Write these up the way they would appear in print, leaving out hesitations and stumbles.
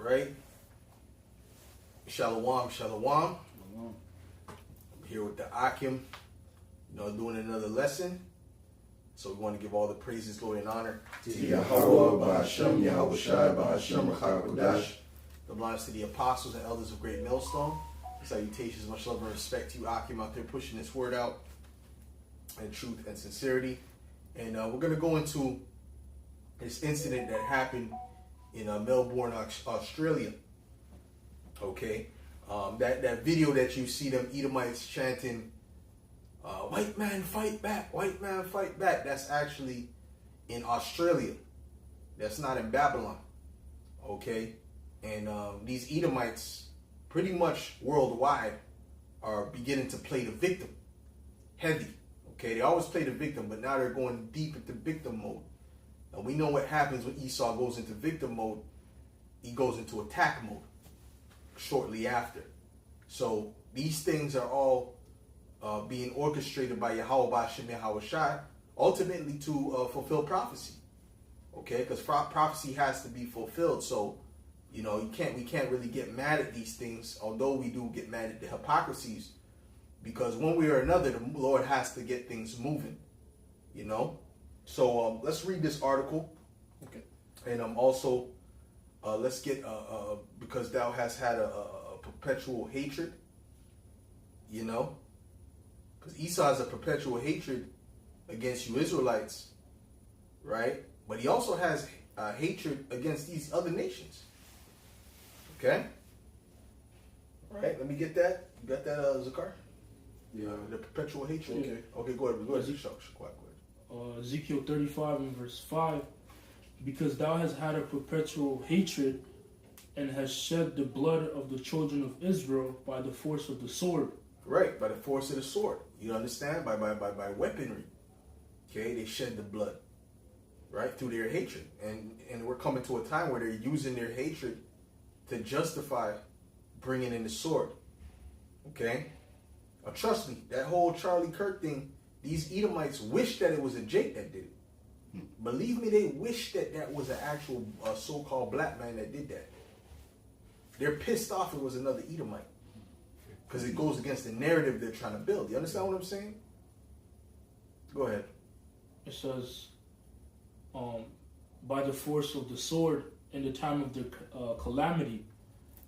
right. Shalom, shalom. I'm here with the Akim, doing another lesson. So we want to give all the praises, glory, and honor to Yahweh, Ba'ashem, Yahweh Shai, Ba'ashem, Rachar the belongs to the apostles and elders of Great Millstone. Salutations, much love and respect to you, Akim, out there pushing this word out in truth and sincerity. And we're going to go into this incident that happened in Melbourne, Australia. Okay, that video that you see them Edomites chanting, "White man fight back, white man fight back." That's actually in Australia. That's not in Babylon. Okay, and these Edomites, pretty much worldwide, are beginning to play the victim heavy. Okay, they always play the victim, but now they're going deep into victim mode. And we know what happens when Esau goes into victim mode. He goes into attack mode shortly after. So these things are all being orchestrated by Yahweh Ba'ashem Yahweh Shai, ultimately to fulfill prophecy. Okay, because prophecy has to be fulfilled. So we can't really get mad at these things, although we do get mad at the hypocrisies, because one way or another, the Lord has to get things moving. So let's read this article. Okay. And also let's get because thou hast had a perpetual hatred, because Esau has a perpetual hatred against you Israelites, right? But he also has hatred against these other nations. Okay? All right, let me get that. You got that, Zakar? Yeah. The perpetual hatred? Okay. Okay, go ahead. Go ahead. Ezekiel 35 and verse 5, because thou hast had a perpetual hatred and hast shed the blood of the children of Israel by the force of the sword. Right, by the force of the sword. You understand? By weaponry. Okay, they shed the blood, right, through their hatred. And we're coming to a time where they're using their hatred to justify bringing in the sword. Okay? Trust me, that whole Charlie Kirk thing, these Edomites wish that it was a Jake that did it. Believe me, they wish that was an actual so-called black man that did that. They're pissed off it was another Edomite, because it goes against the narrative they're trying to build. You understand what I'm saying? Go ahead. It says, by the force of the sword in the time of their calamity,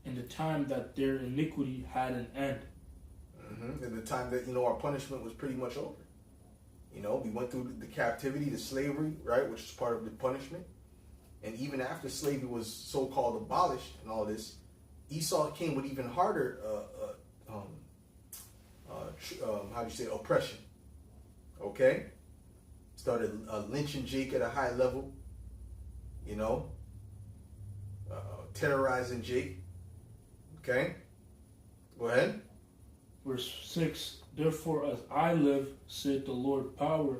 in the time that their iniquity had an end. Mm-hmm. In the time that, our punishment was pretty much over. We went through the captivity, the slavery, right, which is part of the punishment. And even after slavery was so-called abolished and all this, Esau came with even harder, oppression. Okay? Started lynching Jake at a high level, terrorizing Jake. Okay? Go ahead. Verse 6, therefore as I live, saith the Lord power,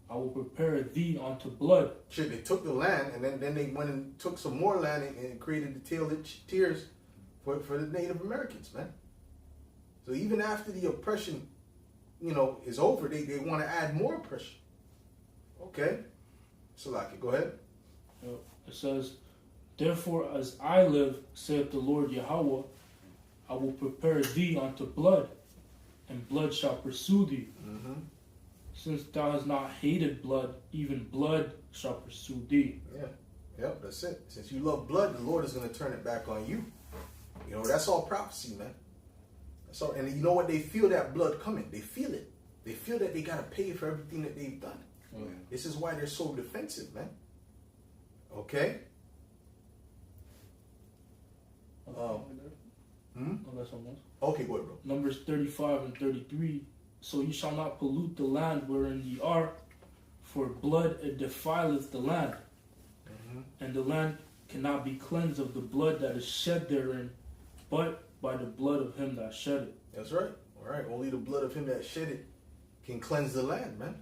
I will prepare thee unto blood. Shit, they took the land, and then they went and took some more land and created the Tail of Tears for the Native Americans, man. So even after the oppression, is over, they want to add more oppression. Okay? Salaki, go ahead. It says, therefore as I live, saith the Lord Yahweh, I will prepare thee unto blood, and blood shall pursue thee. Mm-hmm. Since thou hast not hated blood, even blood shall pursue thee. Yeah. Yep, that's it. Since you love blood, the Lord is going to turn it back on you. That's all prophecy, man. That's all. And you know what? They feel that blood coming. They feel it. They feel that they got to pay for everything that they've done. Oh, yeah. This is why they're so defensive, man. Okay? That's almost. Okay, go ahead, bro. Numbers 35 and 33. So ye shall not pollute the land wherein ye are, for blood it defileth the land. Mm-hmm. And the land cannot be cleansed of the blood that is shed therein, but by the blood of him that shed it. That's right. All right. Only the blood of him that shed it can cleanse the land, man.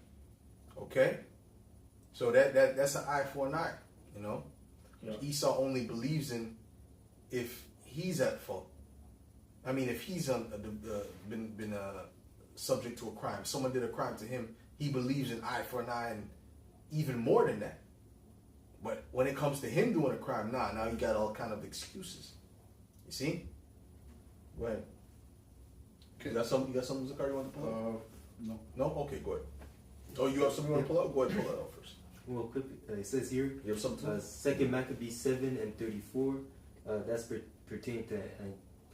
Okay? So that's an eye for an eye, Yeah. Esau only believes in if he's at fault. I mean, if he's been subject to a crime, someone did a crime to him, he believes in eye for an eye, and even more than that. But when it comes to him doing a crime, now you got all kind of excuses. You see? Go ahead. You got something, Zachary, you want to pull up? No. No? Okay, go ahead. Oh, you have something you want to pull up? Go ahead, pull that out first. Well, quickly, it says here, You have something? 2 Maccabees 7 and 34. That's pertaining to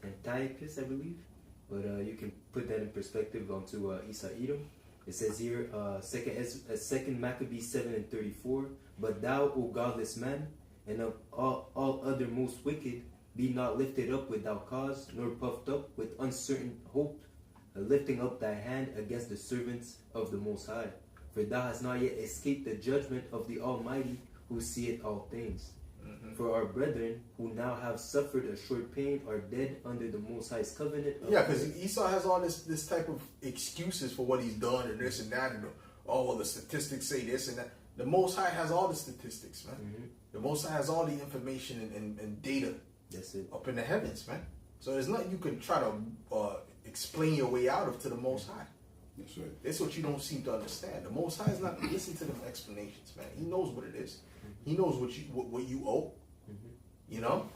Antiochus, I believe. But you can put that in perspective onto Esau Edom. It says here, 2 Maccabees 7 and 34. But thou, O godless man, and of all other most wicked, be not lifted up without cause, nor puffed up with uncertain hope, lifting up thy hand against the servants of the Most High. For thou hast not yet escaped the judgment of the Almighty, who seeth all things. For our brethren, who now have suffered a short pain, are dead under the Most High's covenant. Yeah, because Esau has all this type of excuses for what he's done and this and that. And well, the statistics say this and that. The Most High has all the statistics, man. The Most High has all the information and data. That's it. Up in the heavens, man. So there's nothing you can try to explain your way out of to the Most High. That's right. That's what you don't seem to understand. The Most High is not listen to them explanations, man. He knows what it is. He knows what you owe. You know.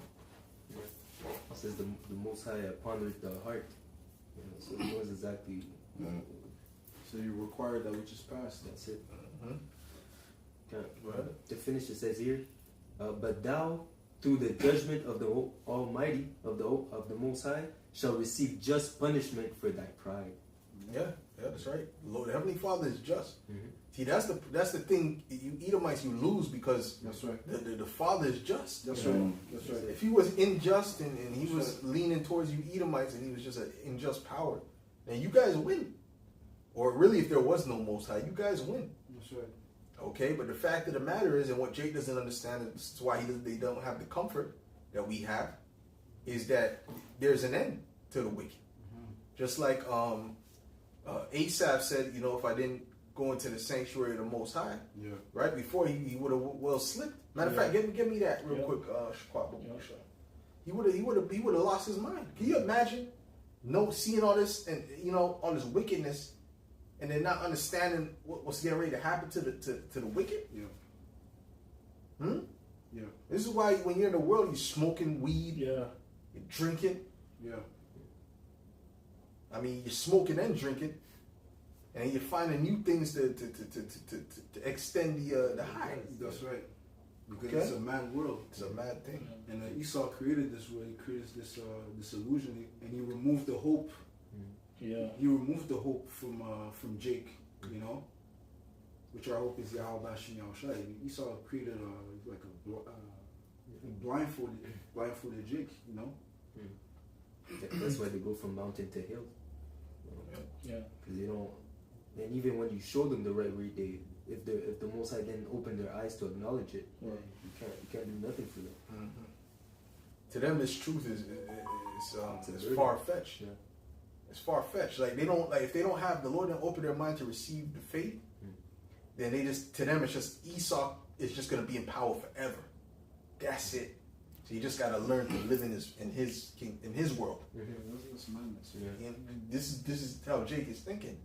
It says the Most High pondered the heart. You know, so he knows exactly. So you require that which is past. That's it. Okay. Go ahead. To finish, it says here, but thou, through the judgment of the Almighty, of the Most High, shall receive just punishment for thy pride. Yeah, that's right. The Lord, the Heavenly Father is just. See, that's the thing. You Edomites, you lose because That's right. the Father is just. That's right. That's right. If he was unjust and he was leaning towards you Edomites and he was just an unjust power, then you guys win. Or really, if there was no Most High, you guys win. That's right. Okay, but the fact of the matter is, and what Jake doesn't understand, and this is why they don't have the comfort that we have, is that there's an end to the wicked. Just like Asaph said, you know, if I didn't go into the sanctuary of the Most High, right before he would have well slipped. Matter of fact, give me that real quick. He would have lost his mind. Can you imagine? Seeing all this and all this wickedness, and then not understanding what's getting ready to happen to the wicked. Yeah. This is why when you're in the world, you're smoking weed. Yeah. You're drinking. Yeah. I mean, you're smoking and drinking, and you're finding new things to extend the high. That's right. Because Okay. it's a mad world. It's a mad thing. And Esau created this world. He created this illusion, and he removed the hope. Yeah. He removed the hope from Jake, you know, which our hope is Yahweh Bashin Yahushai. Esau created blindfolded Jake, you know. That's why they go from mountain to hill. Yeah. Because they don't. And even when you show them the right way, if the Most High didn't open their eyes to acknowledge it, you can't do nothing for them. To them, this truth is far fetched. Yeah. It's far fetched. Like they don't if they don't have the Lord and open their mind to receive the faith, then to them it's just Esau is just gonna be in power forever. That's it. So you just gotta learn to live in his world. That's madness. And this is how Jake is thinking.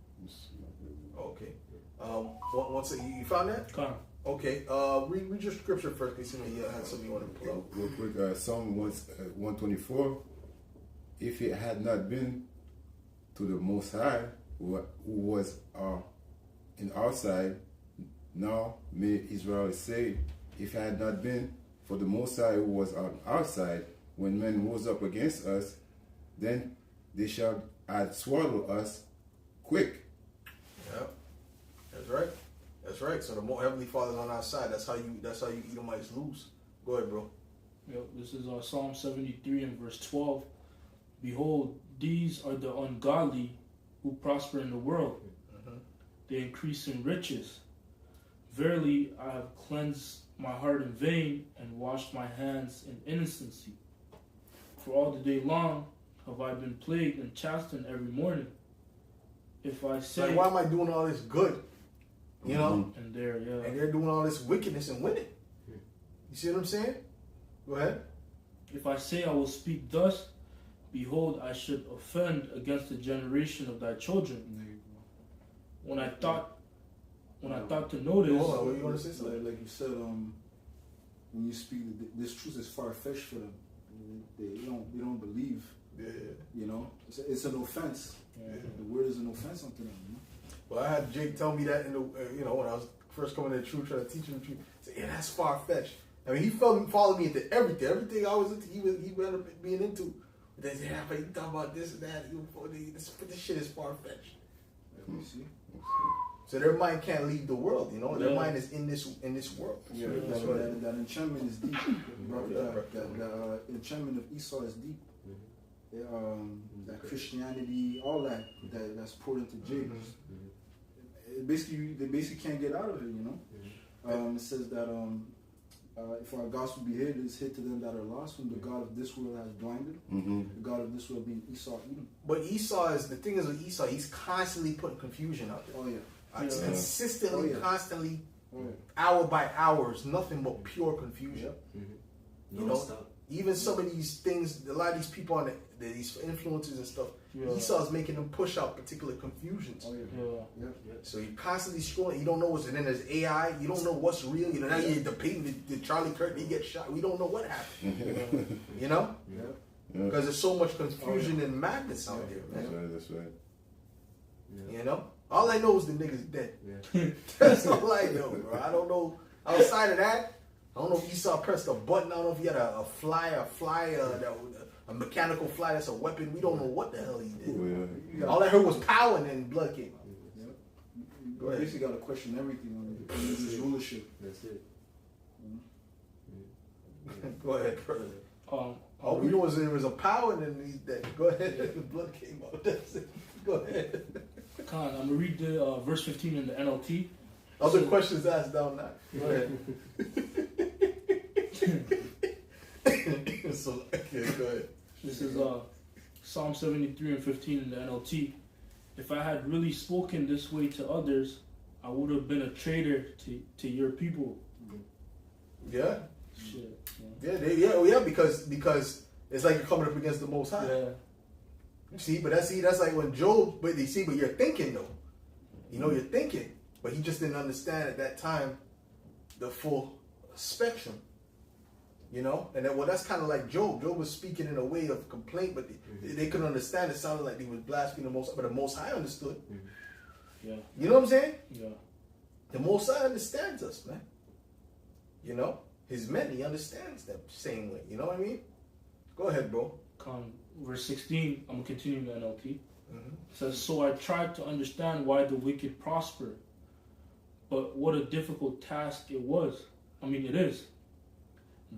Okay. You found that? Come. Okay. Read your scripture first. Cause you had something you want to pull up. Real quick, Psalm 124. If it had not been to the Most High, who was in our side, now may Israel say, if it had not been for the Most High who was on our side, when men rose up against us, then they shall swallow us quick. Yeah, that's right. That's right. So the Heavenly Father's on our side. That's how you Edomites lose. Go ahead, bro. Yep, this is Psalm 73 and verse 12. Behold, these are the ungodly who prosper in the world. They increase in riches. Verily, I have cleansed my heart in vain and washed my hands in innocency. For all the day long have I been plagued and chastened every morning. If I say, like, why am I doing all this good? You know? And they're doing all this wickedness and winning. You see what I'm saying? Go ahead. If I say I will speak thus, behold, I should offend against the generation of thy children. When I thought to notice, Hold on, you want to say something? Like you said, when you speak, this truth is far fetched for them. They don't believe. Yeah. You know, it's an offense. Yeah. The word is an offense unto them. You know? Well, I had Jake tell me that in the when I was first coming to the truth, trying to teach him the truth. He said, "Yeah, that's far fetched." I mean, he followed me into everything I was into. He ended up being into. They said, "Yeah, but you talk about this and that. This shit is far fetched." You see? So their mind can't leave the world. You know, their mind is in this world. Yeah, That's that enchantment is deep. That enchantment of Esau is deep. That Christianity, all that's poured into Jake. They basically can't get out of it. You know, it says that if our gospel be hid, it's hid to them that are lost, whom the God of this world has blinded. The God of this world being Esau, Edom. But Esau is the thing is with Esau, he's constantly putting confusion out there. Oh yeah. It's consistently, constantly, Oh, yeah. hour by hour, it's nothing but pure confusion. You know, stop. even some of these things, a lot of these people on these influencers and stuff, Esau's making them push out particular confusions. Oh yeah. So you're constantly scrolling. You don't know what's, and then there's AI. You don't know what's real. You know, now you're debating the Charlie Kirk. He gets shot. We don't know what happened. You know, because there's so much confusion and madness out there, man. That's right. You know, all I know is the nigga's dead. That's all I know, bro. I don't know outside of that. I don't know if Esau pressed a button. I don't know if he had a mechanical fly that's a weapon. We don't know what the hell he did. All I heard was power and then blood came out. You basically got to question everything on his rulership. That's it. Go ahead, brother. All we know is there was a power and then he dead. Go ahead. The blood came out. That's it. Go ahead. I'm going to read the verse 15 in the NLT. Other questions asked down there. Go ahead. So, okay, go ahead. This is Psalm 73 and 15 in the NLT. If I had really spoken this way to others, I would have been a traitor to your people. Yeah. Shit. Yeah, because it's like you're coming up against the Most High. Yeah. See, but that's like when Job. But you're thinking though. You know, you're thinking, but he just didn't understand at that time the full spectrum. You know, and that's kind of like Job. Job was speaking in a way of complaint, but they couldn't understand. It sounded like he was blaspheming the Most, but the Most High understood. Yeah. You know what I'm saying? Yeah. The Most High understands us, man. You know, his men, he understands them same way. You know what I mean? Go ahead, bro. Verse 16, I'm going to continue in the NLT. It says, so I tried to understand why the wicked prosper, but what a difficult task it was. I mean, it is.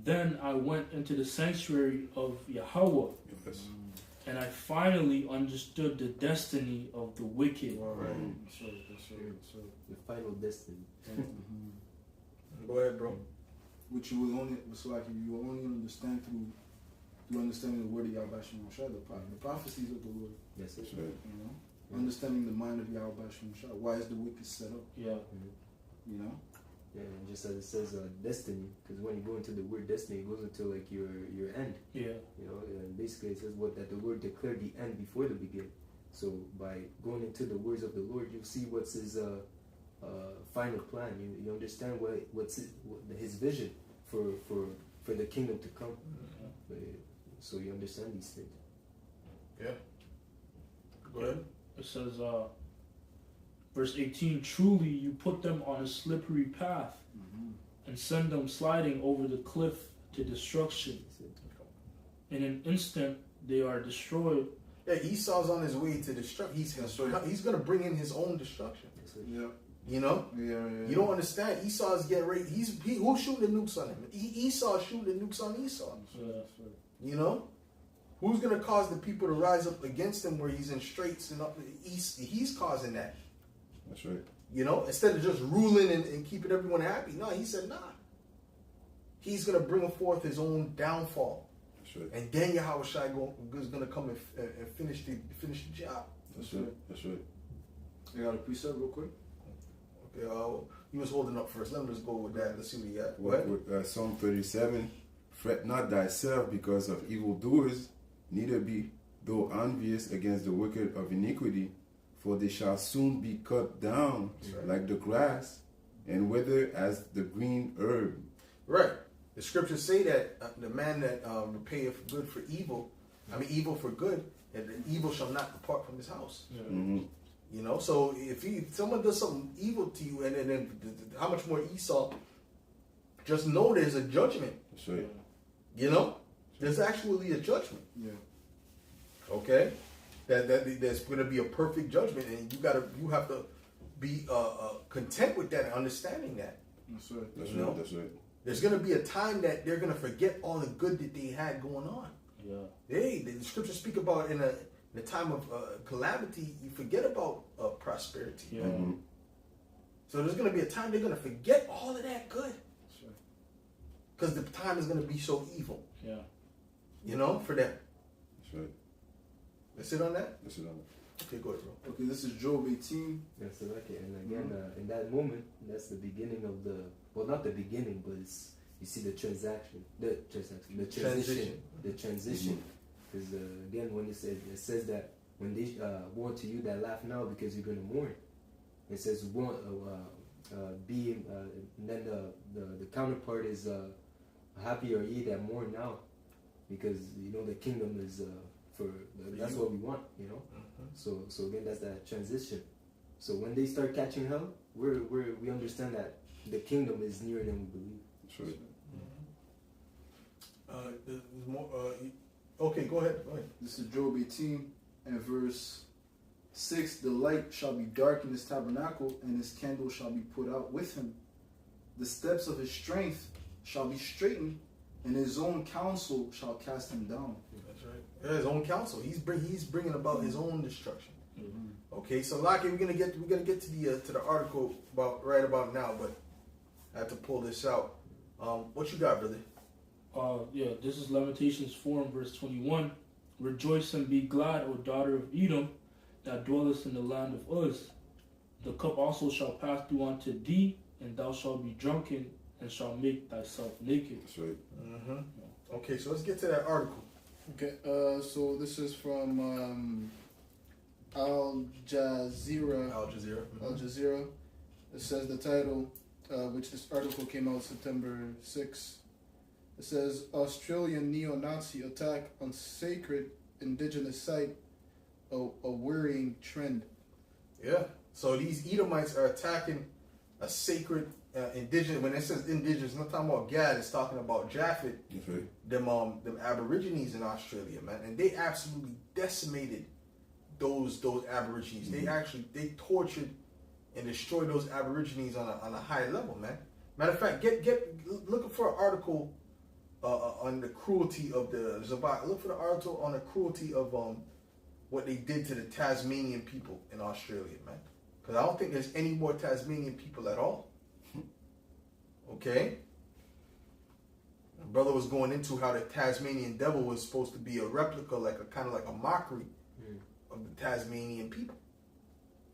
Then I went into the sanctuary of Yahweh, and I finally understood the destiny of the wicked. All right. So The final destiny. Go ahead, bro. which you will only, so like you will only understand through understanding the word of Yahweh Shem Shah, the prophecies of the Lord. Yes, You know, understanding the mind of Yahweh Shem Shah. Why is the wicked set up? Yeah. You know. Yeah, and just as it says destiny, because when you go into the word destiny, it goes into like your end. Yeah. You know, and basically it says that the Lord declared the end before the beginning. So by going into the words of the Lord, you see what's his final plan. You understand what's his vision for the kingdom to come. So you understand these things. Yeah. Go ahead. It says, verse 18, truly you put them on a slippery path and send them sliding over the cliff to destruction. In an instant they are destroyed. Yeah, Esau's on his way to destruction. He's going to bring in his own destruction. Yeah. You know? Yeah. You don't understand. Esau's getting ready. Who's shooting the nukes on him? Esau's shooting the nukes on Esau. You know? Who's going to cause the people to rise up against him where he's in straits and up? He's causing that. That's right. You know? Instead of just ruling and keeping everyone happy. No, he said, nah. He's going to bring forth his own downfall. That's right. And then Yahweh Shai is going to come and finish the job. That's right. That's right. You got a precept real quick? Okay, he was holding up first. Let me just go with that. Let's see what he got. What? Psalm 37, fret not thyself because of evildoers, neither be thou envious against the wicked of iniquity, for they shall soon be cut down like the grass and wither as the green herb. Right. The scriptures say that the man that repayeth good for evil, evil for good, and the evil shall not depart from his house. Yeah. Mm-hmm. You know, so if someone does something evil to you, and then how much more Esau, just know there's a judgment. That's right. You know, there's actually a judgment. Yeah. Okay, there's going to be a perfect judgment, and you have to be content with that and understanding that. That's right. That's You know? right. That's right. There's going to be a time that they're going to forget all the good that they had going on. Yeah. The scriptures speak about in a time of calamity, you forget about prosperity. Yeah. Mm-hmm. So there's going to be a time they're going to forget all of that good. That's right. Because the time is going to be so evil. Yeah. You know, for them. That's right. Let's sit on that? That's right. Okay, go ahead, bro. Okay, this is Job 18. That's like it. And again, in that moment, that's the beginning of the, well, not the beginning, but it's, you see the transition, the transition. Because again, when it says that when they warn to you that laugh now because you're going to mourn. It says and then the counterpart is happy are ye that mourn now, because you know the kingdom is that's what we want, you know. So again, that's that transition. So when they start catching hell, we understand that the kingdom is nearer than we believe. That's right. There's more, okay, go ahead. This is Job 18 and verse 6. The light shall be dark in his tabernacle, and his candle shall be put out with him. The steps of his strength shall be straightened, and his own counsel shall cast him down. That's right. Yeah, his own counsel. He's bringing about his own destruction. Mm-hmm. Okay, so Lockie, we're gonna get to the article right about now, but I have to pull this out. What you got, brother? This is Lamentations 4 and verse 21. Rejoice and be glad, O daughter of Edom, that dwellest in the land of Uz. The cup also shall pass through unto thee, and thou shalt be drunken, and shalt make thyself naked. That's right. Mm-hmm. Okay, so let's get to that article. Okay, so this is from Al Jazeera. Al Jazeera. Mm-hmm. Al Jazeera. It says the title, which this article came out September 6. It says Australian neo-Nazi attack on sacred indigenous site, a worrying trend. Yeah. So these Edomites are attacking a sacred indigenous. When it says indigenous, it's not talking about Gad. It's talking about Japheth. That's right. Them Aborigines in Australia, man, and they absolutely decimated those Aborigines. Mm-hmm. They tortured and destroyed those Aborigines on a high level, man. Matter of fact, looking for an article on the cruelty of the Zabak. Look for the article on the cruelty of what they did to the Tasmanian people in Australia, man. Because I don't think there's any more Tasmanian people at all. Okay? My brother was going into how the Tasmanian devil was supposed to be a replica, kind of like a mockery of the Tasmanian people.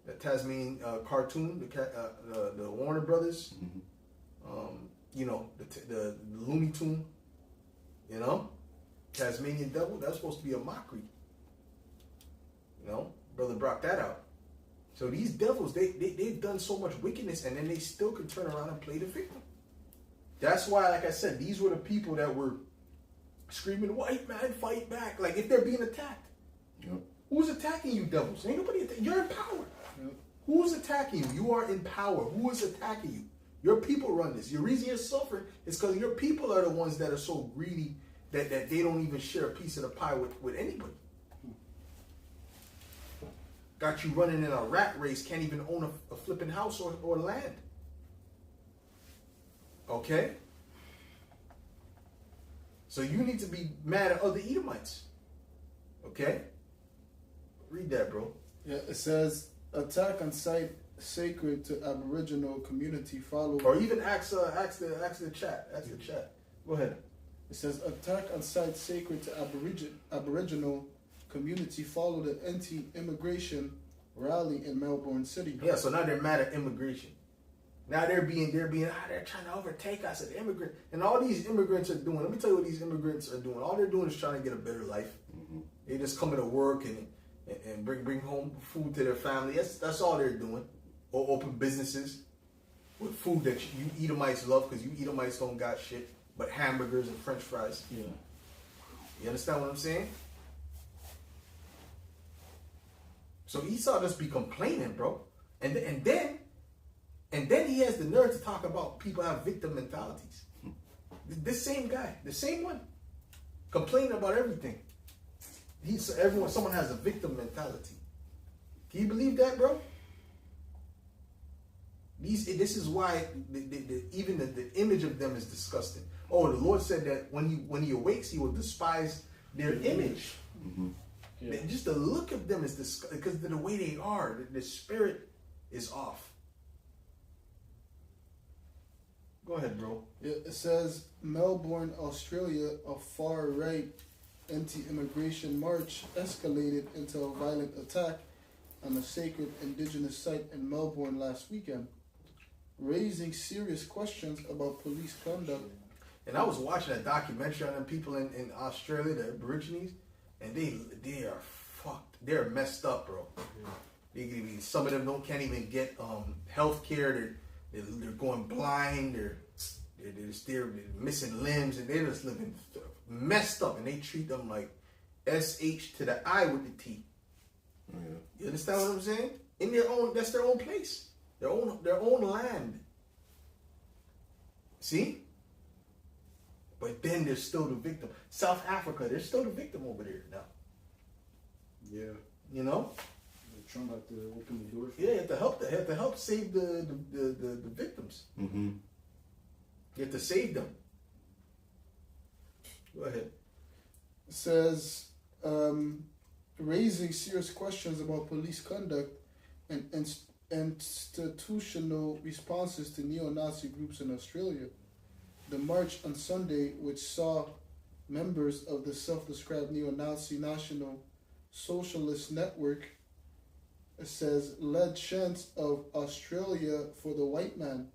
The Tasmanian cartoon, the Warner Brothers, you know, the Looney Tune, you know, Tasmanian devil, that's supposed to be a mockery. You know, brother brought that out. So these devils, they've done so much wickedness, and then they still can turn around and play the victim. That's why, like I said, these were the people that were screaming, "White man, fight back!" Like if they're being attacked. Yep. Who's attacking you, devils? Ain't nobody. You're in power. Yep. Who's attacking you? You are in power. Who is attacking you? Your people run this. Your reason you're suffering is because your people are the ones that are so greedy that they don't even share a piece of the pie with anybody. Got you running in a rat race, can't even own a flipping house or land. Okay? So you need to be mad at other Edomites. Okay? Read that, bro. Yeah, it says attack on site sacred to Aboriginal community followed. Or even ask the chat. Ask the chat. Go ahead. It says attack on site sacred to Aboriginal community followed an anti-immigration rally in Melbourne City. Yeah, so now they're mad at immigration. Now they're trying to overtake us as immigrants. And all these immigrants are doing, let me tell you what these immigrants are doing. All they're doing is trying to get a better life. Mm-hmm. They just come to work and bring home food to their family. That's all they're doing. Or open businesses with food that you Edomites love, because you Edomites don't got shit. but hamburgers and French fries. Yeah. You understand what I'm saying? So Esau just be complaining, bro, and then he has the nerve to talk about people have victim mentalities. This same guy, the same one, complaining about everything. Someone has a victim mentality. Can you believe that, bro? This is why even the image of them is disgusting. Oh, the Lord said that when he awakes, he will despise their image. Mm-hmm. Yeah. Just the look of them is disgusting because the way they are, the spirit is off. Go ahead, bro. Yeah, it says Melbourne, Australia, a far-right anti-immigration march escalated into a violent attack on a sacred indigenous site in Melbourne last weekend, raising serious questions about police conduct. And I was watching a documentary on them people in Australia, the Aborigines, and they are fucked. They're messed up, bro. Some of them can't even get health care. They're going blind. They're missing limbs, and they're just living messed up. And they treat them like SH to the I with the T. Yeah. You understand what I'm saying? That's their own place, their own land. See? But then they're still the victim. South Africa, they're still the victim over there now. Yeah. You know? Trump had to open the door for Yeah, you have to help save the victims. Mm-hmm. You have to save them. Go ahead. It says raising serious questions about police conduct and institutional responses to neo-Nazi groups in Australia. The march on Sunday, which saw members of the self-described neo-Nazi National Socialist Network, it says, led chants of Australia for the white man,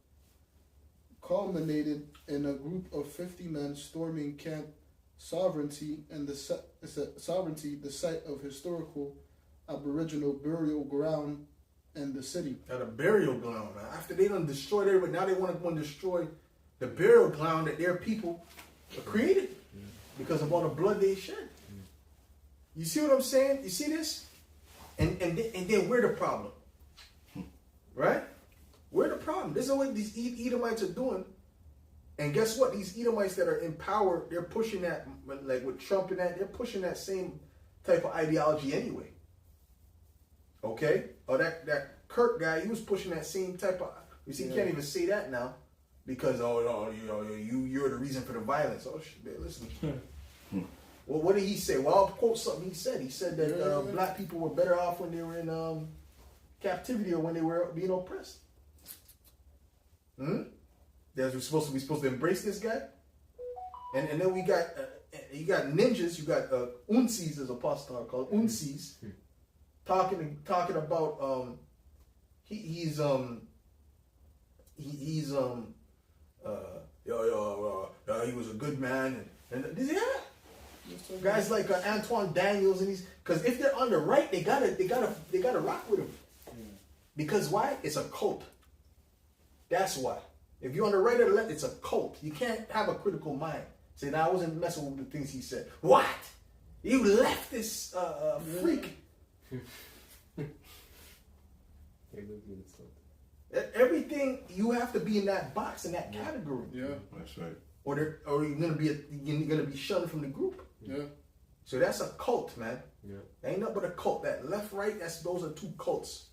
culminated in a group of 50 men storming Camp Sovereignty and the site of historical Aboriginal burial ground in the city. At a burial ground, man. After they done destroyed everybody, now they want to go and destroy the burial ground that their people created because of all the blood they shed. You see what I'm saying? You see this? And then we're the problem. Right? We're the problem. This is what these Edomites are doing. And guess what? These Edomites that are in power, they're pushing that, like with Trump and that, they're pushing that same type of ideology anyway. Okay? Or that Kirk guy, he was pushing that same type of, you see, he can't even say that now because, you're the reason for the violence. Oh, shit, listen. Well, what did he say? Well, I'll quote something he said. He said that black people were better off when they were in captivity or when they were being oppressed. That we're supposed to embrace this guy, and then we got you got ninjas, you got unsis, as Apostle called unsis, talking about he was a good man and guys like Antoine Daniels and these, because if they're on the right, they gotta rock with him. Because why? It's a cult. That's why. If you're on the right or the left, it's a cult. You can't have a critical mind. Say, I wasn't messing with the things he said. What? You left this freak. Everything, you have to be in that box, in that category. Yeah, that's right. Or you're gonna be shunned from the group. Yeah. So that's a cult, man. Yeah. Ain't nothing but a cult. That left, right, those are two cults.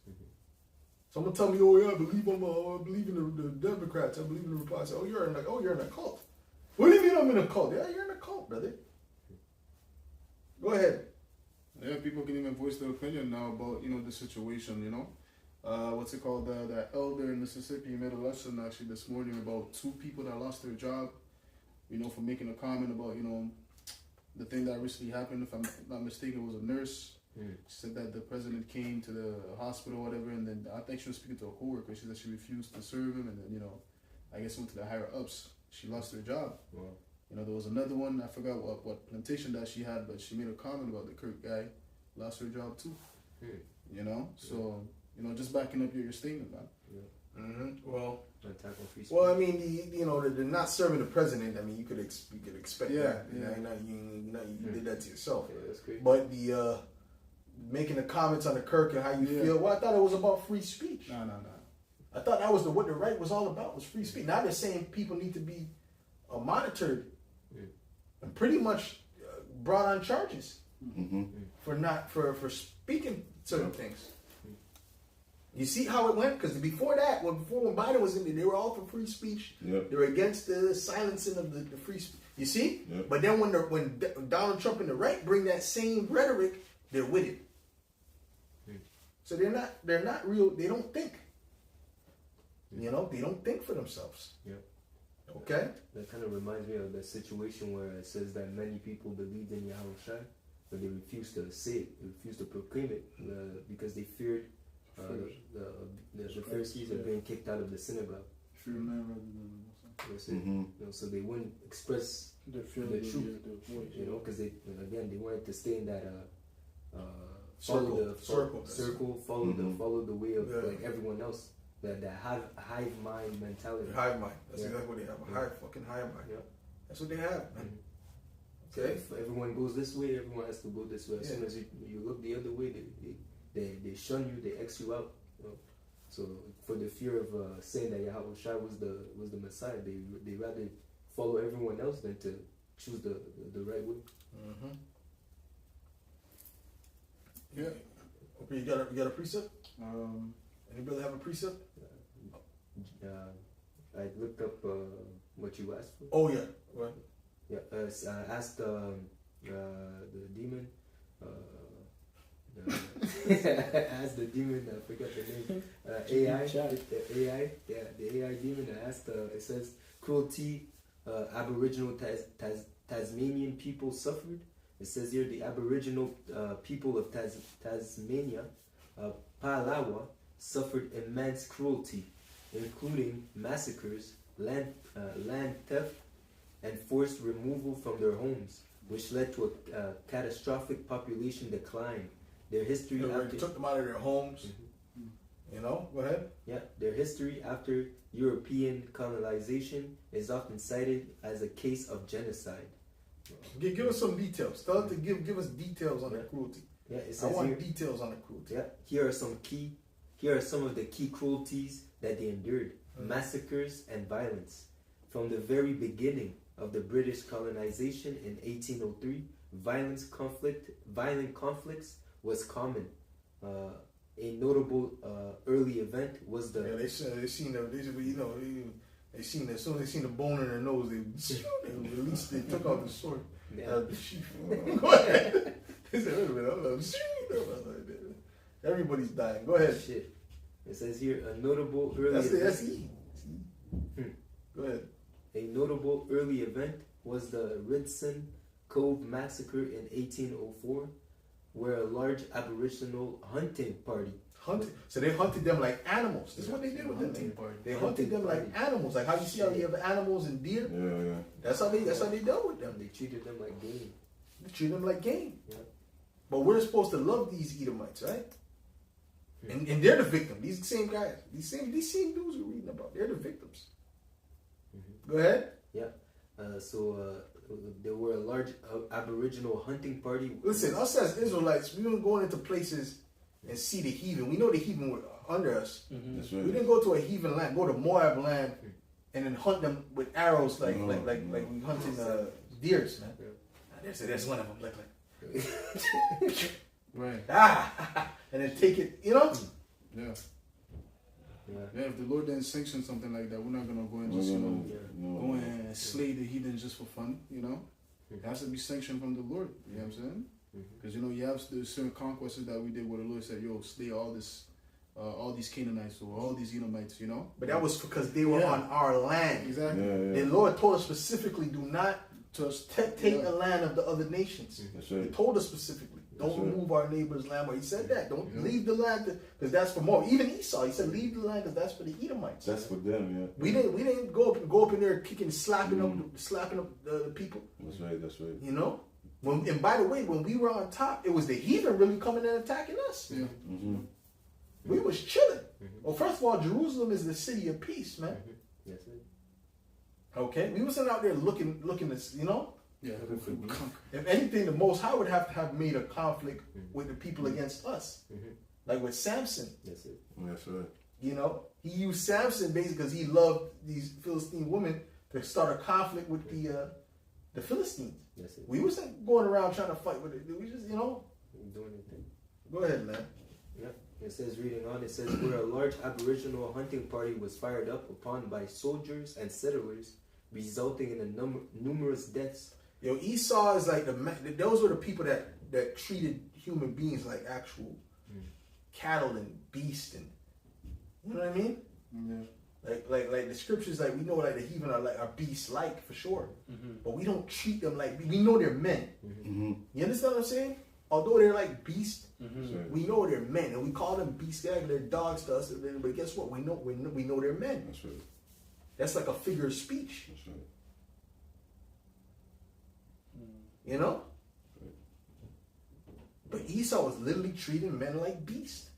Someone tell me, oh yeah, I believe in the Democrats. I believe in the Republicans. Oh, you're in a cult. What do you mean I'm in a cult? Yeah, you're in a cult, brother. Go ahead. Yeah, people can even voice their opinion now about the situation. What's it called? That elder in Mississippi made a lesson actually this morning about two people that lost their job. For making a comment about the thing that recently happened. If I'm not mistaken, it was a nurse. She said that the president came to the hospital or whatever, and then I think she was speaking to a coworker. She said she refused to serve him, and then I guess went to the higher ups. She lost her job. Wow. There was another one. I forgot what plantation that she had, but she made a comment about the Kirk guy lost her job too. So just backing up your statement, man. Yeah. Well, attack on free speech. well, I mean, they're not serving the president. I mean, you could expect that. Yeah. You did that to yourself. Yeah, that's great. But the making the comments on the Kirk and how you feel. Well, I thought it was about free speech. No. I thought that was what the right was all about, was free speech. Now they're saying people need to be monitored and pretty much brought on charges for speaking certain things. You see how it went? Because before when Biden was in there, they were all for free speech. Yep. They were against the silencing of the free speech. You see? Yep. But then when Donald Trump and the right bring that same rhetoric, they're with it. So they're not real. They don't think. They don't think for themselves. Yep. Okay? That kind of reminds me of the situation where it says that many people believed in Yahushua, but they refused to say it, they refused to proclaim it, because they feared the Pharisees are being kicked out of the synagogue. Fear man rather than That's it. So they wouldn't express the truth, because they wanted to stay in that Circle. follow the way of like everyone else. That hive mind mentality. Hive mind. That's exactly what they have. A hive mind. Yeah. That's what they have, man. Okay. So if everyone goes this way, everyone has to go this way. As soon as you look the other way, they shun you, they X you out. So for the fear of saying that Yahushua was the Messiah, they rather follow everyone else than to choose the right way. Yeah. Okay, you got a precept? Anybody have a precept? I looked up what you asked for. Oh yeah. Right. Yeah. I asked the demon. Asked the demon. I forgot the name. AI. The AI. Yeah, the AI demon. I asked. It says cruelty. Aboriginal Tasmanian people suffered. It says here the Aboriginal people of Tasmania, Palawa, suffered immense cruelty, including massacres, land theft, and forced removal from their homes, which led to a catastrophic population decline. Their history They took them out of their homes. Go ahead. Yeah, their history after European colonization is often cited as a case of genocide. Give us some details. Tell us to give us details on the cruelty. Yeah, it says I want details on the cruelty. Yeah, here are some of the key cruelties that they endured: massacres and violence. From the very beginning of the British colonization in 1803, violent conflicts was common. A notable early event was the they seen as soon as they seen the bone in their nose, they took out the sword. Go ahead. They said, wait a minute, everybody's dying. Go ahead. Shit. It says here a notable early That's E. Go ahead. A notable early event was the Ridson Cove massacre in 1804, where a large Aboriginal hunting party. So they hunted them like animals. This is what they did with them. They hunted them like animals. Like how you see how you have animals and deer. Yeah. That's how they dealt with them. They treated them like game. They treated them like game. Yeah. But we're supposed to love these Edomites, right? And they're the victim. These same guys, these same dudes we're reading about, they're the victims. Go ahead. Yeah. So there were a large Aboriginal hunting party. Listen, us as Israelites, we don't go into places and see the heathen. We know the heathen were under us. That's right. We didn't go to a heathen land, go to Moab land, and then hunt them with arrows like we hunting deers, man. There's one of them, like right. And then take it, Yeah. Yeah. Yeah, if the Lord didn't sanction something like that, we're not gonna go and just go and slay the heathen just for fun, It has to be sanctioned from the Lord, you know what I'm saying? Because you have the certain conquests that we did where the Lord said, slay all these Canaanites or all these Edomites, But that was because they were on our land. Exactly. The Lord told us specifically, do not take the land of the other nations. That's right. He told us specifically, don't remove our neighbor's land. But he said that, don't leave the land because that's for more. Even Esau, he said, leave the land because that's for the Edomites. That's for them, yeah. We didn't go up in there kicking, slapping up the people. That's right. And by the way, when we were on top, it was the heathen really coming and attacking us. Yeah. We was chilling. Well, first of all, Jerusalem is the city of peace, man. Yes, sir. Okay, we wasn't out there looking to, you know. Yeah. If anything, the Most High would have made a conflict with the people against us, like with Samson. Yes, sir. That's right. You know, he used Samson basically because he loved these Philistine women to start a conflict with the Philistines. Yes, sir. We wasn't going around trying to fight with it. We just, you know. Doing anything. Go ahead, man. Yeah. It says, reading on, it says, where a large Aboriginal hunting party was fired up upon by soldiers and settlers, resulting in numerous deaths. Yo, Esau is like those were the people that treated human beings like actual cattle and beasts, and you know what I mean? Yeah. Like the scriptures, like we know like the heathen are beasts like for sure, but we don't treat them like we know they're men. You understand what I'm saying? Although they're like beasts, we know they're men, and we call them beasts. They're dogs to us, but guess what? We know they're men. That's right. That's like a figure of speech. That's right. You know? But Esau was literally treating men like beasts.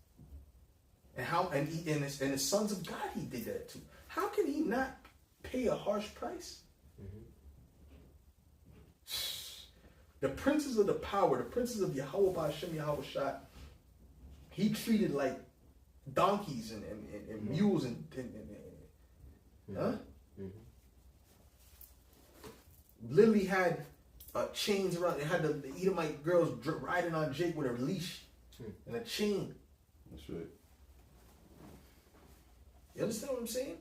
And the sons of God he did that too. How can he not pay a harsh price? The princes of the power, the princes of Yahweh Ba'ashem Yahweh Shah, he treated like donkeys and mules and literally had chains around. They had the Edomite girls riding on Jake with a leash and a chain. That's right. You understand what I'm saying?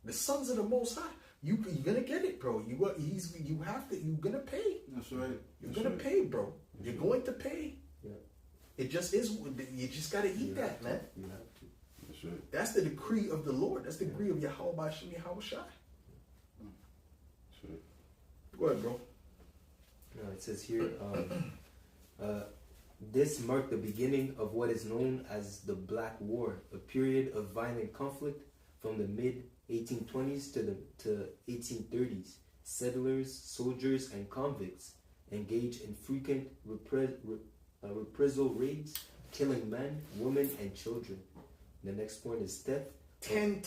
The sons of the Most High, you're gonna get it, bro. You're gonna pay. That's right. You're gonna pay, bro. You're going to pay. Yeah. It just is. You just gotta eat that, man. You have to. That's right. That's the decree of the Lord. That's the decree of Yahweh Ba'ashem Yahweh Shai. That's right. Go ahead, bro. No, it says here, this marked the beginning of what is known as the Black War, a period of violent conflict from the mid-1820s to 1830s. Settlers, soldiers, and convicts engaged in frequent reprisal raids, killing men, women, and children. The next point is theft. 10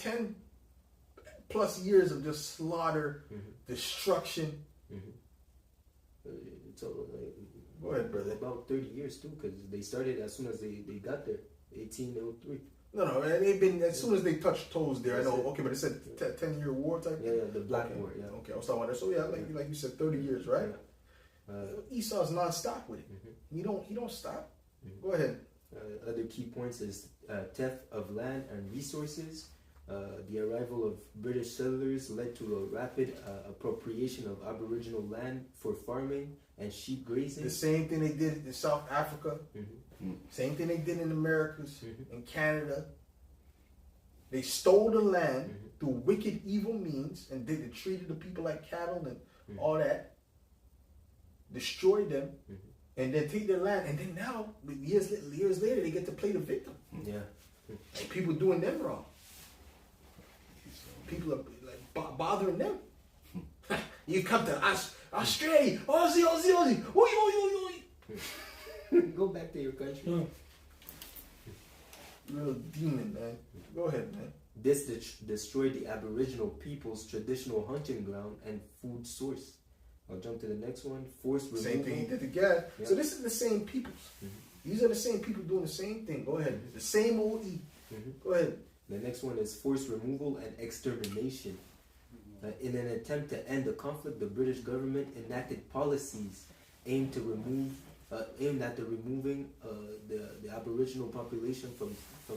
plus years of just slaughter, destruction. It's all, Go ahead, brother. about 30 years too, because they started as soon as they got there, 1803. No, they've been, as soon as they touched toes there, I That's know, it. okay, but it said 10-year war type Yeah, thing? the Black Okay. War, yeah. Okay, I was talking about that. So yeah, like you said, 30 years, right? Esau's non-stop with it. He don't stop. Go ahead. Other key points is theft of land and resources. The arrival of British settlers led to a rapid appropriation of Aboriginal land for farming and sheep grazing. The same thing they did in South Africa. Same thing they did in Americas, in Canada. They stole the land through wicked, evil means and they treated the people like cattle and all that. Destroyed them and then take their land. And then now, years later, they get to play the victim. Yeah. Like people doing them wrong. People are like bothering them. You come to Australia, Aussie. Oi. Go back to your country. Real demon, man. Go ahead, man. This destroyed the Aboriginal people's traditional hunting ground and food source. I'll jump to the next one. Forced removal. Same thing he did to Gad. Yeah. So this is the same people. These are the same people doing the same thing. Go ahead. The same old E. Go ahead. The next one is forced removal and extermination. In an attempt to end the conflict, the British government enacted policies aimed at removing the Aboriginal population from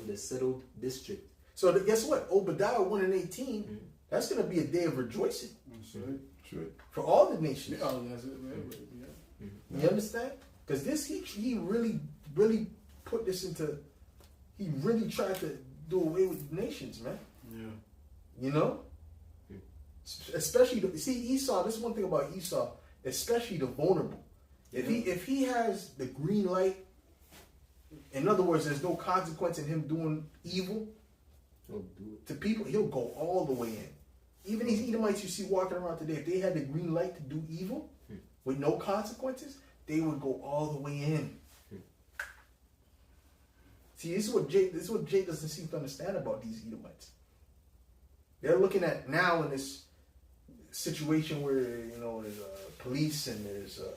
the settled district. So guess what? Obadiah 1 and 18. That's going to be a day of rejoicing That's right. Sure. for all the nations. Oh, that's it, man. Yeah. You understand? Because this he really put this into. He really tried to do away with the nations, man. Yeah. You know, especially Esau. This is one thing about Esau, especially the vulnerable. If he has the green light, in other words, there's no consequence in him doing evil He'll do it. to people. He'll go all the way in. Even these Edomites you see walking around today, if they had the green light to do evil with no consequences, they would go all the way in. See, this is what Jake doesn't seem to understand about these Edomites. They're looking at now in this situation where, you know, there's a police and there's a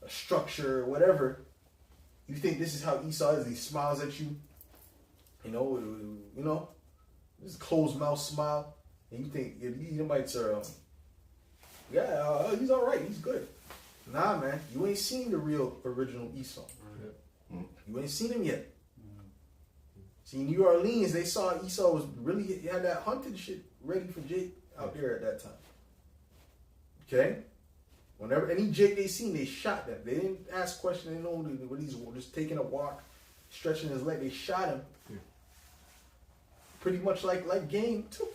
structure or whatever. You think this is how Esau is? He smiles at you, you know, this closed mouth smile, and you think the Edomites are, he's all right, he's good. Nah, man, you ain't seen the real original Esau. You ain't seen him yet. See, in New Orleans, they saw Esau was really, he had that hunting shit ready for Jake out there at that time. Okay? Whenever any Jake they seen, they shot them. They didn't ask questions. They know what he's just taking a walk, stretching his leg. They shot him. Pretty much like game too.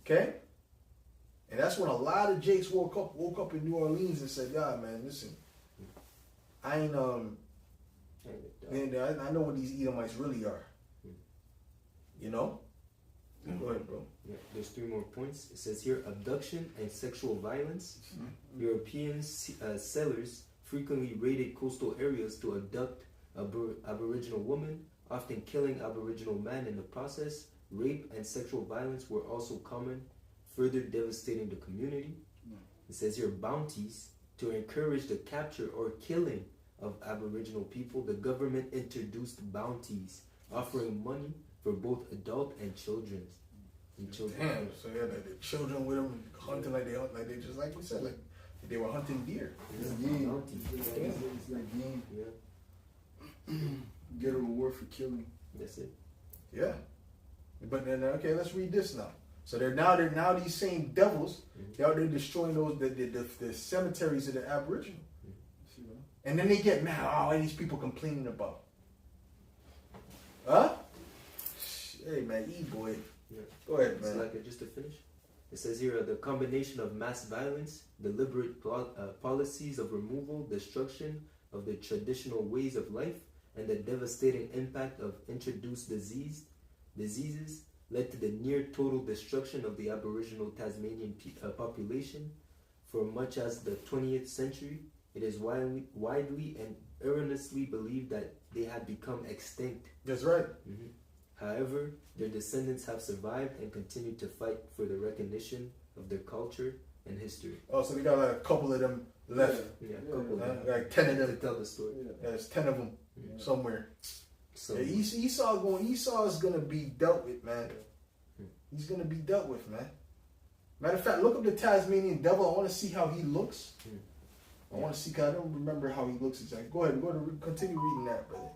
Okay? And that's when a lot of Jakes woke up in New Orleans and said, "Yeah, man, listen, I ain't I know what these Edomites really are. You know?" Go ahead, bro. Yeah, there's 3 more points. It says here, abduction and sexual violence. European settlers frequently raided coastal areas to abduct Aboriginal women, often killing Aboriginal men in the process. Rape and sexual violence were also common, further devastating the community. It says here, bounties. To encourage the capture or killing of Aboriginal people, the government introduced bounties, offering money for both adult and children. Damn, so yeah, like the children with them hunting like they just like we said, like they were hunting deer. It's game. It's like game. Yeah. Get a reward for killing. That's it. Yeah. But then okay, let's read this now. So they're now these same devils. They're out there destroying those the cemeteries of the Aboriginal. And then they get mad. Oh, what are these people complaining about? Huh? Hey man, boy. Yeah. Go ahead, man. So like just to finish, it says here the combination of mass violence, deliberate policies of removal, destruction of the traditional ways of life, and the devastating impact of introduced diseases led to the near total destruction of the Aboriginal Tasmanian population. For much as the 20th century, it is widely and erroneously believed that they had become extinct. That's right. However, their descendants have survived and continue to fight for the recognition of their culture and history. Oh, so we got like a couple of them left. Yeah, a couple of them. Like 10 of To them. tell the story. Yeah, there's 10 of them somewhere. So Yeah, Esau is gonna be dealt with, man. He's gonna be dealt with, man. Matter of fact, look up the Tasmanian devil. I want to see how he looks. I want to see, cause I don't remember how he looks exactly. Go ahead, continue reading that, brother.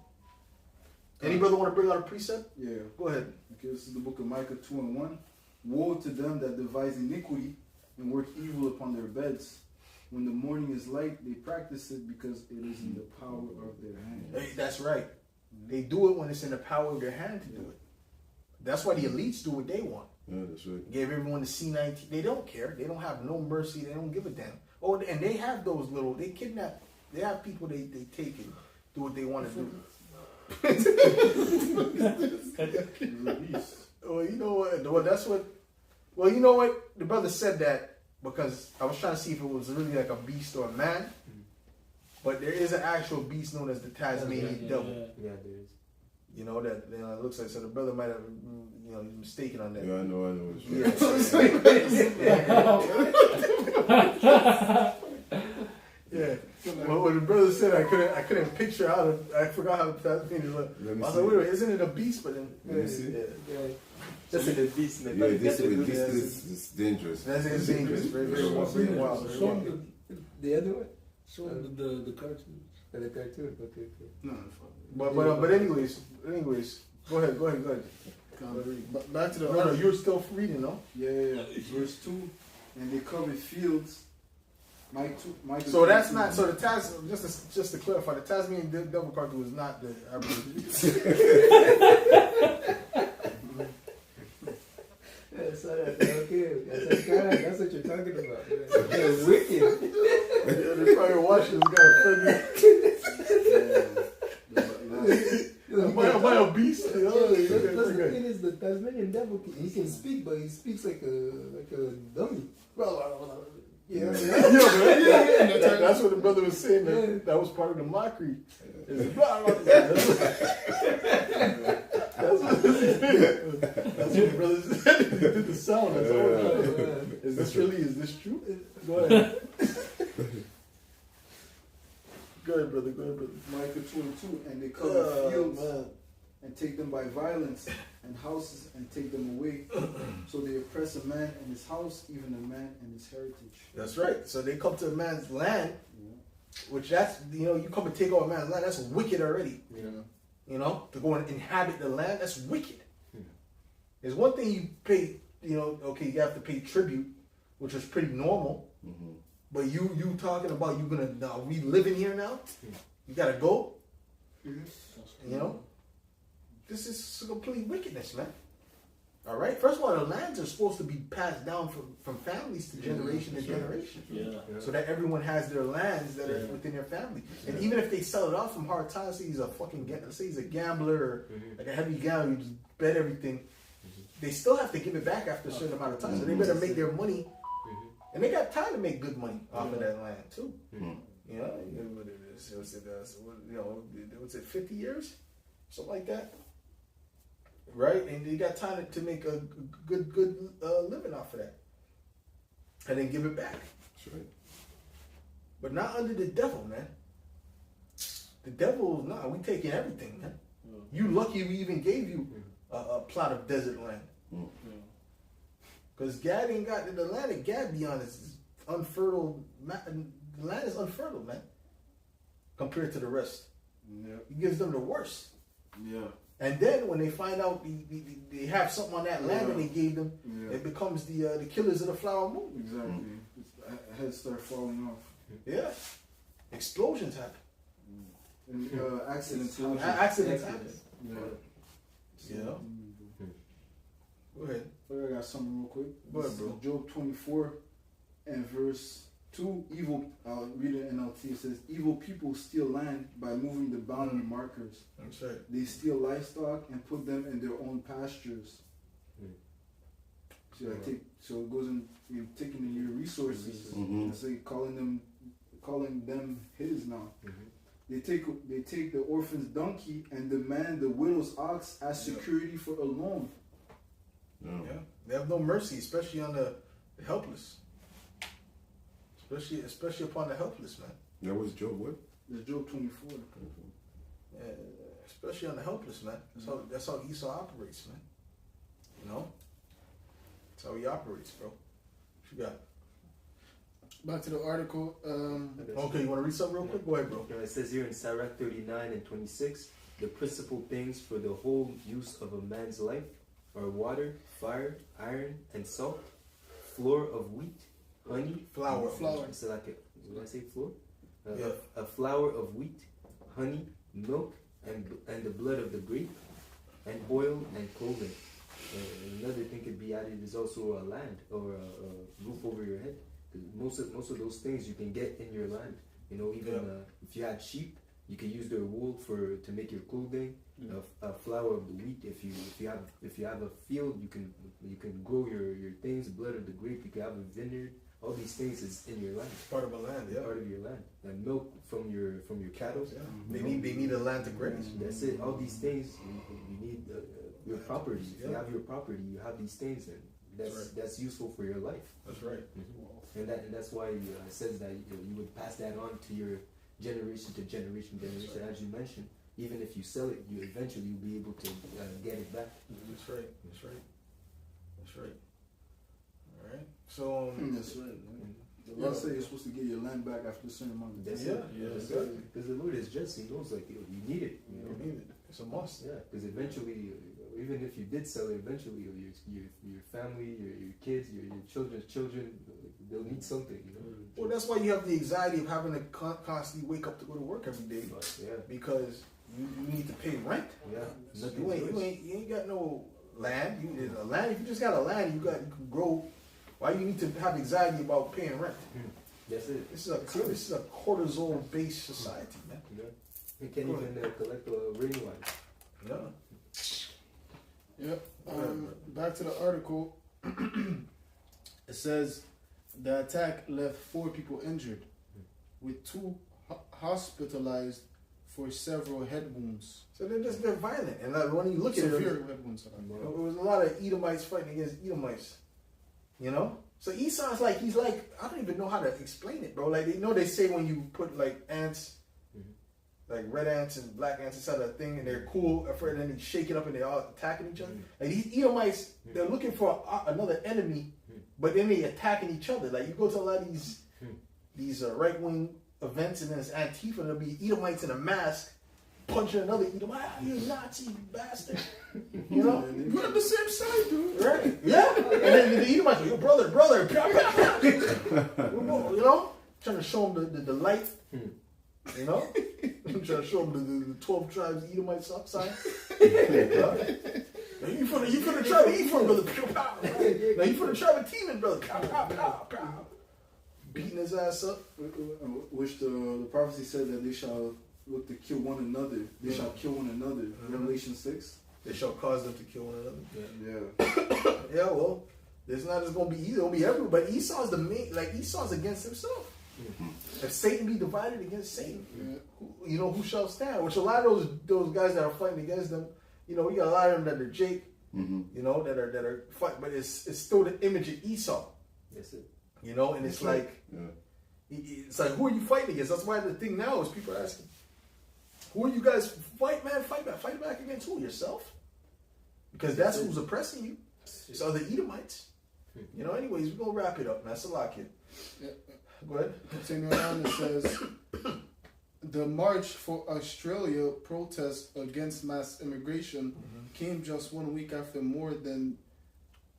Any brother want to bring out a precept? Yeah. Go ahead. Okay, this is the book of Micah 2:1. Woe to them that devise iniquity and work evil upon their beds. When the morning is light, they practice it because it is in the power of their hand. Hey, that's right. They do it when it's in the power of their hand to do it. That's why the elites do what they want. Yeah, that's right. Gave everyone the C-19. They don't care. They don't have no mercy. They don't give a damn. Oh, and they have those little, they kidnap, they have people they take and do what they want to do. Well, you know what? You know what? The brother said that because I was trying to see if it was really like a beast or a man. But there is an actual beast known as the Tasmanian devil. yeah, there is. You know, that it looks like, so the brother might have, he's mistaken on that. Yeah, I know. It's Yeah. Well, when the brother said I couldn't picture I forgot how the Tasmanian looked. I was like, wait, isn't it a beast? But then, Let me see. That's in the beast, man. Yeah, this is dangerous. That's dangerous. Very, very wild. Very wild. Very wild. The other one? Show the cartoon. The cartoon. Okay. No, But anyways, go ahead. but back to the No, you're still reading, no? Yeah. Verse 2. And they covered fields. Micah So that's not. So the just to clarify, the Tasmanian devil cartoon is not the Aboriginal. Okay. That's what you're talking about. That's wicked. They're probably watching this guy. Am I a beast? That's the thing is the Tasmanian devil. He can speak, but he speaks like a dummy. Yeah, that's That's what the brother was saying. That was part of the mockery. That's what the brother said. He did the sound. That's all. Is this true? Go ahead. Go ahead, brother. Micah 22, and they cover fields and take them by violence, and houses and take them away. So they oppress a man and his house, even a man and his heritage. That's right. So they come to a man's land, which that's, you come and take over a man's land, that's wicked already. Yeah. To go and inhabit the land, that's wicked. There's one thing you pay, okay, you have to pay tribute, which is pretty normal. But you talking about you gonna we living here now? You gotta go. This is complete wickedness, man. All right. First of all, the lands are supposed to be passed down from families to generation to generation. So that everyone has their lands that are within their family. And even if they sell it off from hard times, say he's a gambler or like a heavy gambler, you just bet everything. They still have to give it back after a certain amount of time. So they better make their money. And they got time to make good money off of that land too. What's it, 50 years? Something like that. Right? And they got time to make a good living off of that. And then give it back. That's right. But not under the devil, man. The devil, we taking everything, man. You lucky we even gave you a plot of desert land. Because Gad ain't got the land that Gad be on is unfertile. The land is unfertile, man. Compared to the rest. Yeah. He gives them the worst. Yeah. And then when they find out they have something on that land that they gave them, it becomes the killers of the flower moon. Exactly. Heads start falling off. Yeah. Explosions happen. And accidents. Accidents happen. Yeah. Go ahead. I got something real quick. Go ahead, bro. Job 24 and verse 2. I'll read it in NLT. It says, evil people steal land by moving the boundary markers. That's right. They steal livestock and put them in their own pastures. So it goes in, you're taking in your resources. It's like calling them his now. They take the orphan's donkey and demand the widow's ox as security for a loan. Yeah, they have no mercy, especially on the helpless. Especially upon the helpless, man. That was Job what? There's Job 24. Yeah, especially on the helpless, man. That's how Esau operates, man. That's how he operates, bro. What you got? Back to the article. Okay, you want to read something real quick? Go ahead, bro. It says here in Sirach 39 and 26, the principal things for the whole use of a man's life are water, fire, iron, and salt, flour of wheat, honey, Flour. So like did I say flour? Yeah. A flour of wheat, honey, milk, and the blood of the grape, and oil and clothing. Another thing could be added is also a land or a roof over your head. Most of those things you can get in your land. Even if you had sheep, you can use their wool to make your clothing. A flour of the wheat. If you have a field, you can grow your things. Blood of the grape. You can have a vineyard. All these things is in your land. It's part of a land, yeah. Part of your land. And milk from your cattle. Yeah. They need a land to graze. That's it. All these things you need your property. If you have your property, you have these things, and that's useful for your life. That's right. And that's why it says that you would pass that on to your generation to generation. Right. As you mentioned, even if you sell it, you eventually will be able to get it back. That's right. All right. So that's right. The law says you're supposed to get your land back after a certain amount of time. That's it. Because the Lord is just. He knows you need it. You need it. It's a must. Yeah. Because eventually, even if you did sell it, eventually your family, your kids, your children's children, they'll need something. Well, that's why you have the anxiety of having to constantly wake up to go to work every day. Because you need to pay rent. Yeah. You ain't got no land. If you just got a land, you can grow. Why do you need to have anxiety about paying rent? That's it. This is a cortisol based society, man. Yeah. You can't even collect rainwater. No. Yep. Back to the article. It says the attack left 4 people injured. with 2 hospitalized for several head wounds. So they're violent, and like, when you look at it, Severe head wounds. there was a lot of Edomites fighting against Edomites. You know, so Esau's like he's like I don't even know how to explain it, bro. Like they say when you put like ants, like red ants and black ants inside a thing, and they're cool at first, and then they shake it up and they're all attacking each other. Like these Edomites, they're looking for another enemy, but then they attacking each other. Like you go to a lot of these right wing events, and then it's Antifa, and there'll be Edomites in a mask punching another Edomite. You Nazi bastard. You know? We're on the same side, dude. Right. Yeah. And then the Edomites are, your brother. You know? Trying to show them the light. You know? Trying to show them the 12 tribes Edomite sign. You from the tribe of Ephraim, brother. Now you from the tribe of Teman, brother. Beating his ass up. Which the prophecy said that they shall look to kill one another. They shall kill one another. Revelation 6. They shall cause them to kill one another. Yeah. Yeah, well, it's not just gonna be easy. It'll be everyone. But Esau's the main. Like Esau's against himself. If Satan be divided against Satan, who shall stand? Which a lot of those guys that are fighting against them, we got a lot of them that are Jake, that are fighting. But it's still the image of Esau. That's it. And it's like, it's like, who are you fighting against? That's why the thing now is people are asking, who are you guys fight, man? Fight back against who? Yourself? Because that's who's oppressing you. It's other Edomites. Anyways, we're gonna wrap it up, man. That's a lot, kid. Yeah. Go ahead. Continuing on, it says the March for Australia protest against mass immigration came just 1 week after more than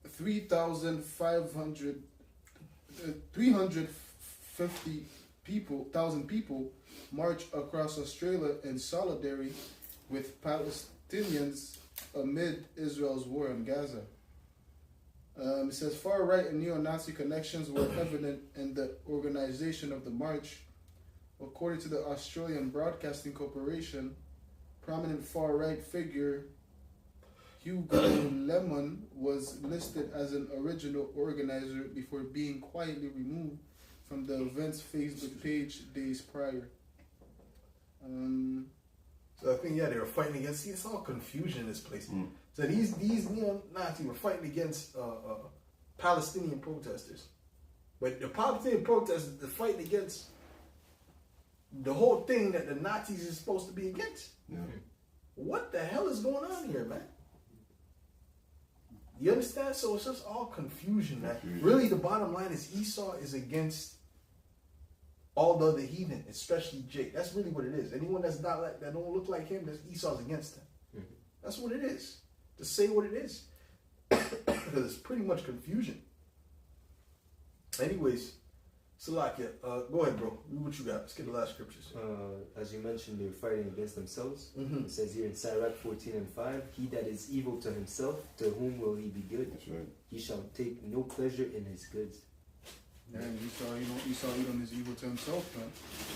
350,000 people marched across Australia in solidarity with Palestinians amid Israel's war in Gaza. It says far-right and neo-Nazi connections were evident in the organization of the march. According to the Australian Broadcasting Corporation, prominent far-right figure Hugo Lemon was listed as an original organizer before being quietly removed from the event's Facebook page days prior. So I think they were fighting against. See, it's all confusion in this place. So these neo-Nazis were fighting against Palestinian protesters, but the Palestinian protesters are fighting against the whole thing that the Nazis is supposed to be against. Yeah. What the hell is going on here, man? You understand? So it's just all confusion, man. Really, the bottom line is Esau is against all the other heathen, especially Jake. That's really what it is. Anyone that's not like that, don't look like him, that's Esau's against him. That's what it is. To say what it is, because it's pretty much confusion. Anyways, Salakia, go ahead, bro. What you got? Let's get the last scriptures. As you mentioned, they're fighting against themselves. Mm-hmm. It says here in Sirach 14:5, he that is evil to himself, to whom will he be good? That's right. He shall take no pleasure in his goods. And Esau Edom is evil to himself, man.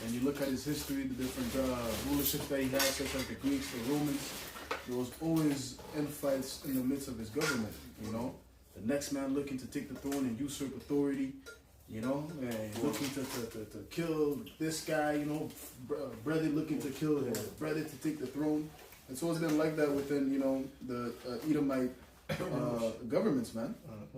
And you look at his history, the different rulerships that he had, such as the Greeks, the Romans, there was always infights in the midst of his government, The next man looking to take the throne and usurp authority, and looking to kill this guy, brother looking to kill his brother to take the throne. And so it's been like that within, the Edomite governments, man.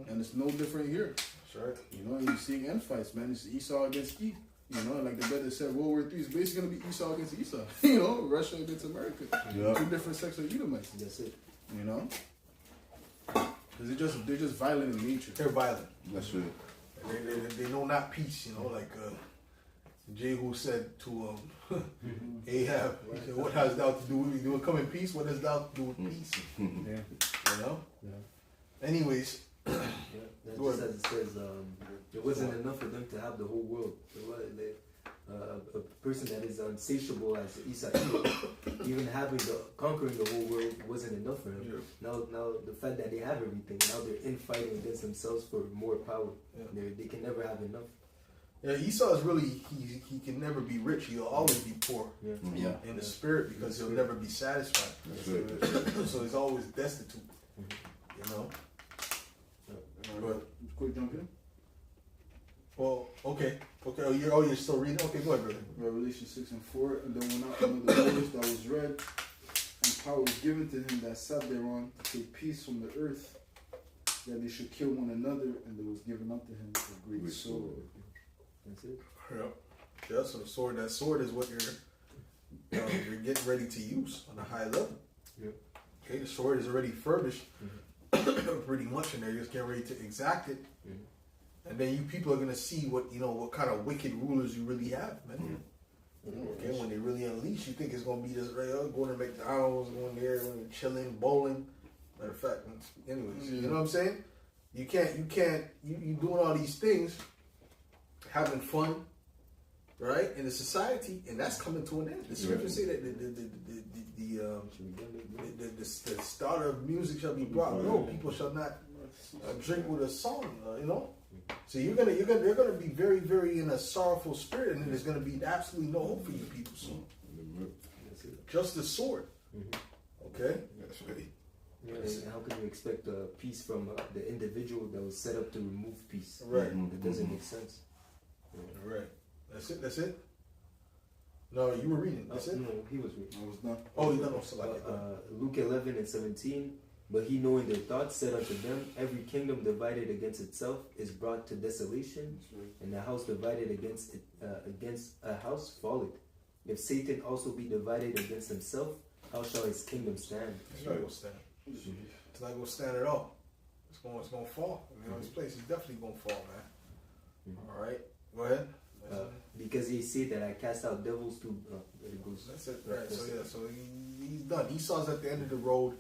And it's no different here. That's right. You're seeing infights, man. It's Esau against Eve. Like the brother said, World War III is basically going to be Esau against Esau. Russia against America. Yeah. Two different sects of Edomites. That's it. Because they're just violent in nature. They're violent. That's right. They know not peace, like Jehu said to Ahab, he said, what has thou to do with me? Do it come in peace? What has thou to do with peace? Yeah. Anyways. That just as it says, it wasn't enough for them to have the whole world. A person that is insatiable as Esau, even conquering the whole world wasn't enough for him. Yeah. Now the fact that they have everything, now they're infighting against themselves for more power. Yeah. They can never have enough. Yeah, Esau is really he can never be rich. He'll always be poor. Yeah. In the spirit, because he'll never be satisfied. So he's always destitute. Quick jump in. Well, okay. Oh, you're still reading? Okay, go ahead, brother. Revelation 6 and 4. And then went out another voice that was read, and power was given to him that sat thereon to take peace from the earth, that they should kill one another, and there was given unto him a great sword. That's it. Yeah, so that sword is what you're getting ready to use on a high level. Yep. Okay, the sword is already furbished, pretty much, and they're just getting ready to exact it. And then you people are gonna see what kind of wicked rulers you really have, man. Okay, when they really unleash, you think it's gonna be this going to McDonald's, going there, going chilling, bowling. Matter of fact, anyways, you know what I'm saying? You doing all these things, having fun, right, in the society, and that's coming to an end. The scriptures say that the start of music shall be brought low. People shall not drink with a song, you know. So they're gonna be very, very in a sorrowful spirit, and there's gonna be absolutely no hope for you people. So just the sword, okay. That's right. Yeah, and how can you expect peace from the individual that was set up to remove peace? Right. It doesn't make sense. Right. That's it. No, you were reading. That's it. No, he was reading. I was done. Oh, you done also like it. Luke 11 and 17. But he, knowing their thoughts, said unto them, every kingdom divided against itself is brought to desolation, and a house divided against a house falleth. If Satan also be divided against himself, how shall his kingdom stand? It's not gonna stand. It's not gonna stand at all. It's gonna fall. You know, this place is definitely gonna fall, man. All right, go ahead. Because he said that I cast out devils to. It goes. That's it. Right. So he's done. Esau's at the end of the road.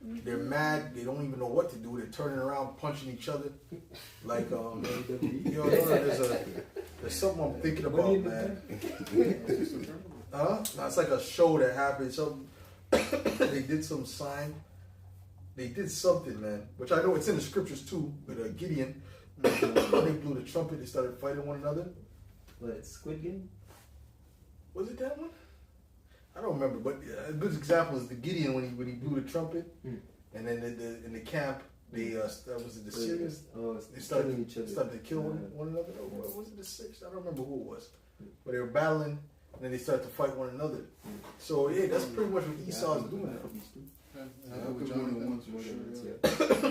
They're mad. They don't even know what to do. They're turning around, punching each other. Like there's something I'm thinking about, man. No, it's like a show that happened. They did some sign. They did something, man. Which I know it's in the scriptures too. With Gideon, when they blew the trumpet, they started fighting one another. What, Squid Game? Was it that one? I don't remember, but a good example is the Gideon when he blew the trumpet, and then in the camp they was it the Syrians? They started to kill one another. Or was it the sixth? I don't remember who it was, but they were battling, and then they started to fight one another. So yeah, that's pretty much what Esau's doing now.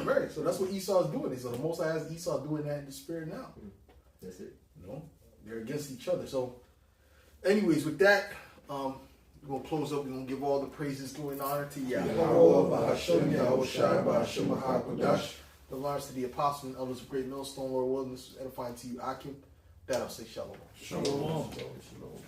Right. So that's what Esau's doing. So the Most High has Esau doing that in the spirit now. That's it. You know, they're against each other. So, anyways, with that. We're going to close up. We're going to give all the praises, glory, and honor to Yahweh. The Lawrence to the apostles and elders of Great Millstone, Lord willing, this was edifying to you, Akim. That I'll say shalom. Shalom. Shalom.